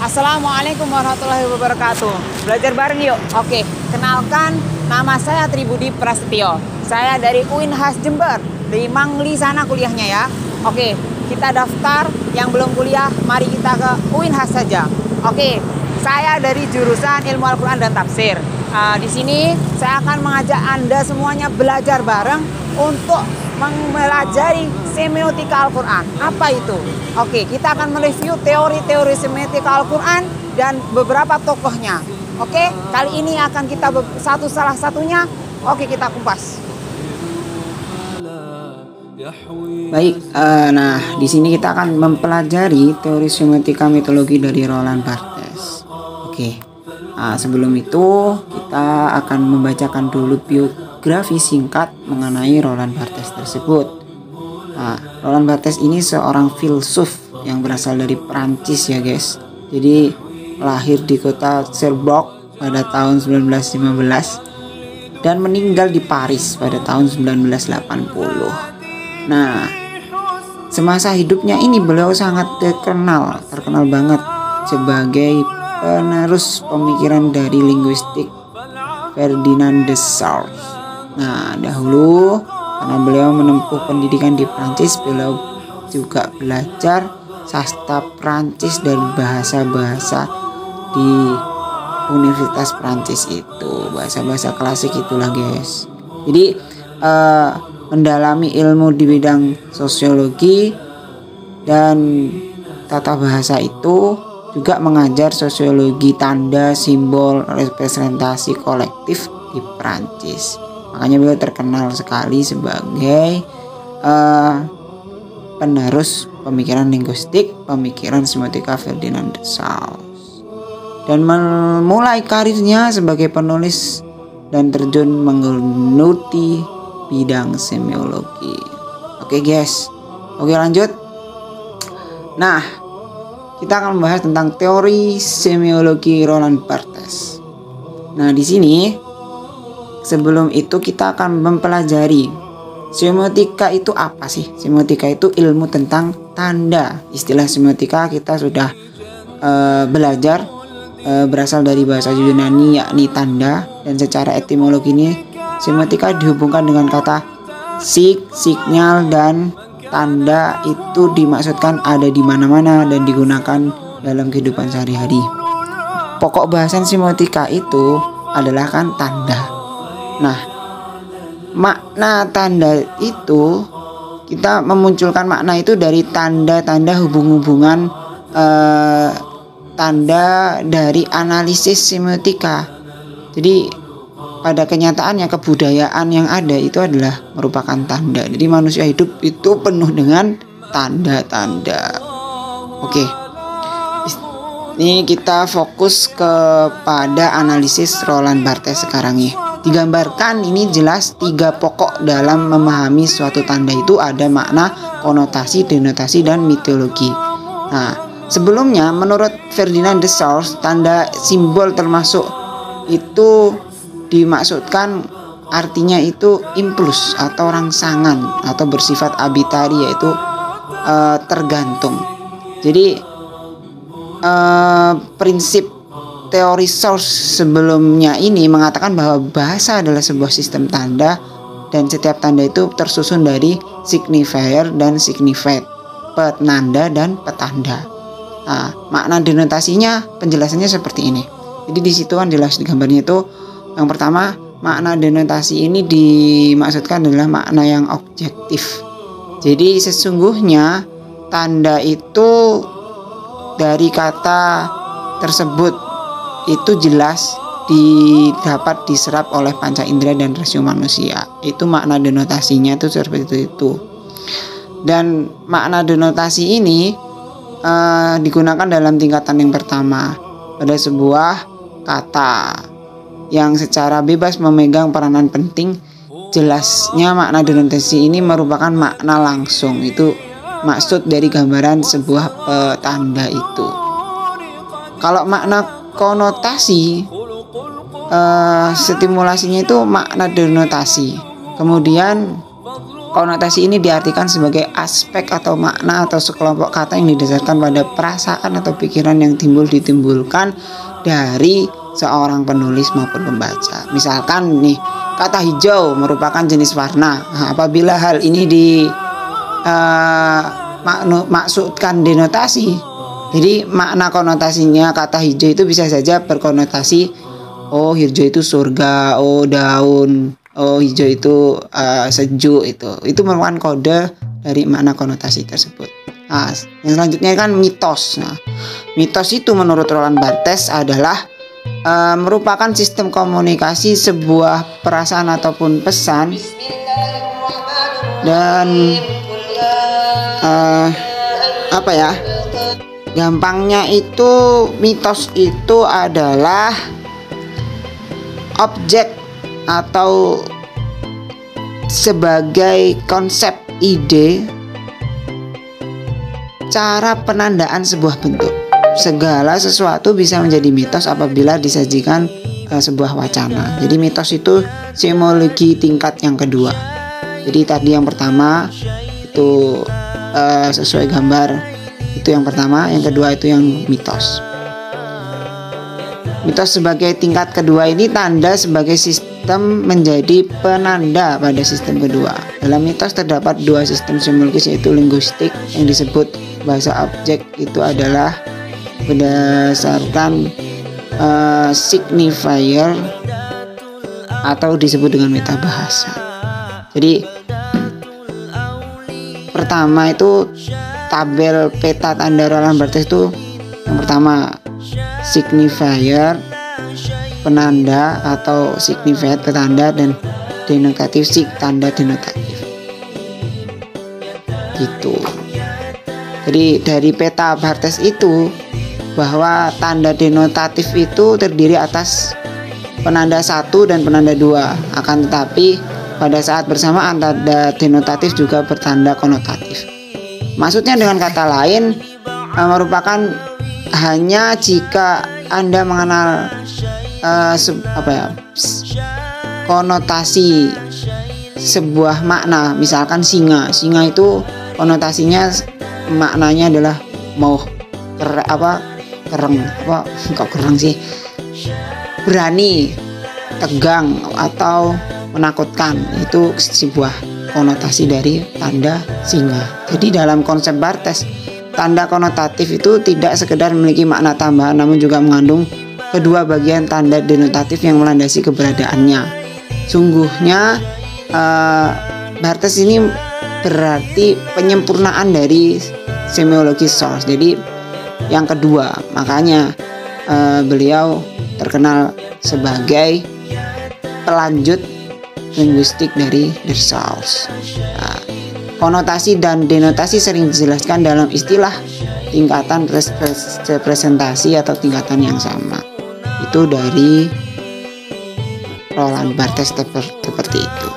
Assalamualaikum warahmatullahi wabarakatuh. Belajar bareng yuk. Oke, kenalkan, nama saya Tribudi Prasetyo. Saya dari UINHAS Jember. Di Mangli sana kuliahnya ya. Oke, kita daftar. Yang belum kuliah, mari kita ke UINHAS saja. Oke, saya dari jurusan Ilmu Al-Quran dan Tafsir. Di sini saya akan mengajak Anda semuanya belajar bareng untuk mempelajari semiotika Al-Quran. Apa itu? Oke, kita akan mereview teori-teori semiotika Al-Quran dan beberapa tokohnya. Oke, kali ini akan kita salah satunya. Oke, kita kupas. Baik, nah di sini kita akan mempelajari teori semiotika mitologi dari Roland Barthes. Oke, sebelum itu kita akan membacakan dulu biografi singkat mengenai Roland Barthes tersebut. Roland Barthes ini seorang filsuf yang berasal dari Prancis ya guys. Jadi lahir di kota Cherbourg pada tahun 1915 dan meninggal di Paris pada tahun 1980. Nah, semasa hidupnya ini beliau sangat terkenal banget sebagai penerus pemikiran dari linguistik Ferdinand de Saussure. Nah, dahulu karena beliau menempuh pendidikan di Prancis, beliau juga belajar sastra Prancis dan bahasa-bahasa di Universitas Prancis itu, bahasa-bahasa klasik itulah guys. Jadi mendalami ilmu di bidang sosiologi dan tata bahasa itu, juga mengajar sosiologi tanda, simbol, representasi kolektif di Prancis. Makanya beliau terkenal sekali sebagai penerus pemikiran linguistik, pemikiran semiotika Ferdinand de Saussure. Dan memulai karirnya sebagai penulis dan terjun menggeluti bidang semiologi. Oke guys, oke lanjut. Nah, kita akan membahas tentang teori semiologi Roland Barthes. Nah, di sini sebelum itu kita akan mempelajari semiotika itu apa sih? Semiotika itu ilmu tentang tanda. Istilah semiotika kita sudah belajar, berasal dari bahasa Yunani yakni tanda, dan secara etimologi ini semiotika dihubungkan dengan kata signal, dan tanda itu dimaksudkan ada di mana-mana dan digunakan dalam kehidupan sehari-hari. Pokok bahasan semiotika itu adalah kan tanda. Nah, makna tanda itu, kita memunculkan makna itu dari tanda-tanda hubung-hubungan tanda dari analisis semiotika. Jadi pada kenyataannya kebudayaan yang ada itu adalah merupakan tanda. Jadi manusia hidup itu penuh dengan tanda-tanda. Oke, ini kita fokus kepada analisis Roland Barthes sekarang ya. Digambarkan ini jelas 3 pokok dalam memahami suatu tanda itu ada makna, konotasi, denotasi, dan mitologi. Nah, sebelumnya menurut Ferdinand de Saussure, tanda simbol termasuk itu dimaksudkan artinya itu impuls atau rangsangan atau bersifat arbitrari, yaitu tergantung. Jadi prinsip teori Saussure sebelumnya ini mengatakan bahwa bahasa adalah sebuah sistem tanda dan setiap tanda itu tersusun dari signifier dan signified, penanda dan petanda. Nah, makna denotasinya penjelasannya seperti ini. Jadi di situ kan jelas di gambarnya itu, yang pertama, makna denotasi ini dimaksudkan adalah makna yang objektif. Jadi sesungguhnya tanda itu dari kata tersebut itu jelas dapat diserap oleh panca indera dan rasio manusia. Itu makna denotasinya itu seperti itu. Dan makna denotasi ini digunakan dalam tingkatan yang pertama pada sebuah kata yang secara bebas memegang peranan penting. Jelasnya makna denotasi ini merupakan makna langsung, itu maksud dari gambaran sebuah tanda itu. Kalau makna konotasi, stimulasinya itu makna denotasi. Kemudian konotasi ini diartikan sebagai aspek atau makna atau sekelompok kata yang didasarkan pada perasaan atau pikiran yang ditimbulkan dari seorang penulis maupun pembaca. Misalkan nih, kata hijau merupakan jenis warna. Nah, apabila hal ini maksudkan denotasi, jadi makna konotasinya kata hijau itu bisa saja berkonotasi oh hijau itu surga, oh daun, oh hijau itu sejuk, itu merupakan kode dari makna konotasi tersebut. Nah, yang selanjutnya kan mitos. Nah, mitos itu menurut Roland Barthes adalah merupakan sistem komunikasi sebuah perasaan ataupun pesan, dan gampangnya itu mitos itu adalah objek atau sebagai konsep, ide, cara penandaan sebuah bentuk. Segala sesuatu bisa menjadi mitos apabila disajikan sebuah wacana. Jadi mitos itu semiologi tingkat yang kedua. Jadi tadi yang pertama itu sesuai gambar, itu yang pertama. Yang kedua itu yang mitos. Mitos sebagai tingkat kedua ini tanda sebagai sistem menjadi penanda pada sistem kedua. Dalam mitos terdapat dua sistem semiologis, yaitu linguistik yang disebut bahasa objek itu adalah berdasarkan signifier atau disebut dengan metabahasa. Jadi pertama itu tabel peta tanda Roland Barthes itu yang pertama signifier penanda atau signified petanda, dan denotatif tanda denotatif gitu. Jadi dari peta Barthes itu bahwa tanda denotatif itu terdiri atas penanda 1 dan penanda 2, akan tetapi pada saat bersamaan tanda denotatif juga bertanda konotatif. Maksudnya dengan kata lain merupakan hanya jika Anda mengenal konotasi sebuah makna. Misalkan singa itu konotasinya maknanya adalah berani, tegang, atau menakutkan. Itu sebuah konotasi dari tanda singa. Jadi dalam konsep Barthes, tanda konotatif itu tidak sekedar memiliki makna tambahan, namun juga mengandung kedua bagian tanda denotatif yang melandasi keberadaannya. Sungguhnya Barthes ini berarti penyempurnaan dari semiologi source. Jadi yang kedua, makanya beliau terkenal sebagai pelanjut linguistik dari the source. Konotasi dan denotasi sering dijelaskan dalam istilah tingkatan representasi atau tingkatan yang sama. Itu dari Roland Barthes seperti itu.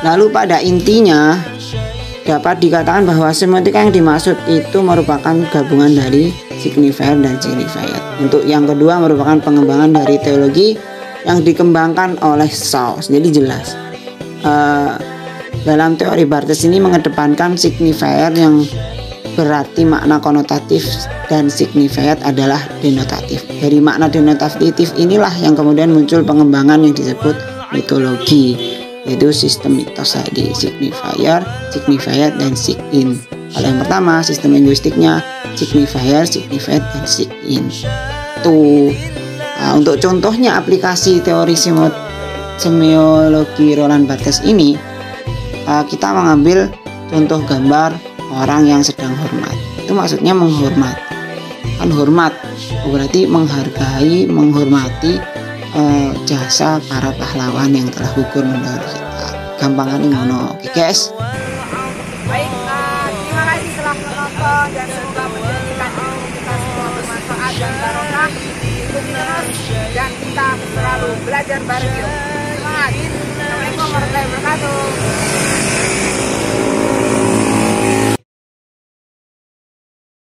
Lalu pada intinya dapat dikatakan bahwa semiotika yang dimaksud itu merupakan gabungan dari signifier dan signified. Untuk yang kedua merupakan pengembangan dari teologi yang dikembangkan oleh Sauss. Jadi jelas dalam teori Barthes ini mengedepankan signifier yang berarti makna konotatif dan signified adalah denotatif. Dari makna denotatif inilah yang kemudian muncul pengembangan yang disebut mitologi, yaitu sistem mitos tadi, signifier, signified, dan sig-in. Kalau yang pertama sistem linguistiknya signifier, signified, dan sig-in. Untuk contohnya aplikasi teori semiologi Roland Barthes ini, kita mengambil contoh gambar orang yang sedang hormat. Itu maksudnya menghormat. Kan hormat berarti menghargai, menghormati jasa para pahlawan yang telah gugur mendahului kita. Gampangan ngono. Oke guys. Baik, terima kasih telah menonton dan semoga menjadikan ilmu kita semua bermanfaat dan barokah. Ikuti terus dan kita selalu belajar bareng yuk. Semangat. Assalamualaikum warahmatullahi wabarakatuh.